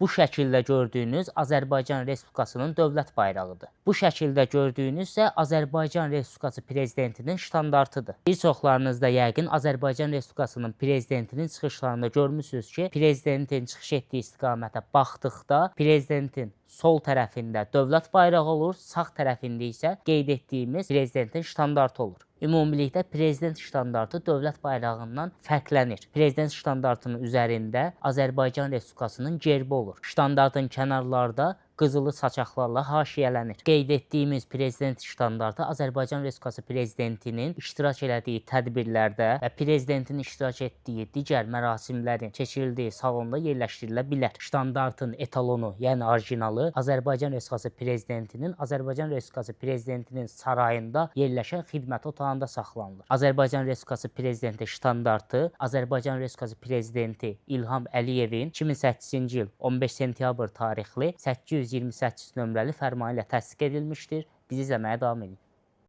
Bu şəkildə gördüyünüz Azərbaycan Respublikasının dövlət bayrağıdır. Bu şəkildə gördüyünüz isə Azərbaycan Respublikası prezidentinin ştandartıdır. Bir çoxlarınız da yəqin Azərbaycan Respublikasının prezidentinin çıxışlarında görmüsünüz ki, prezidentin çıxış etdiyi istiqamətə baxdıqda prezidentin sol tərəfində dövlət bayrağı olur, sağ tərəfində isə qeyd etdiyimiz prezidentin ştandartı olur. Ümumilikdə prezident ştandartı dövlət bayrağından fərqlənir. Prezident ştandartının üzərində Azərbaycan Respublikasının gerbi olur. Ştandartın kənarlarda qızılı saçaqlarla haşiyələnir. Qeyd etdiyimiz prezident ştandartı Azərbaycan Respublikası prezidentinin iştirak elədiyi tədbirlərdə və prezidentin iştirak etdiyi digər mərasimlərin keçirildiyi salonda yerləşdirilə bilər. Ştandartın etalonu, yəni orijinalı Azərbaycan Respublikası prezidentinin sarayında yerləşən xidmət otağında saxlanılır. Azərbaycan Respublikası prezidenti ştandartı Azərbaycan Respublikası prezidenti İlham Əliyevin 2008-ci il 15 sentyabr tarixli 828 nömrəli fərmanı ilə təsdiq edilmişdir. Bizi izləməyə davam edin.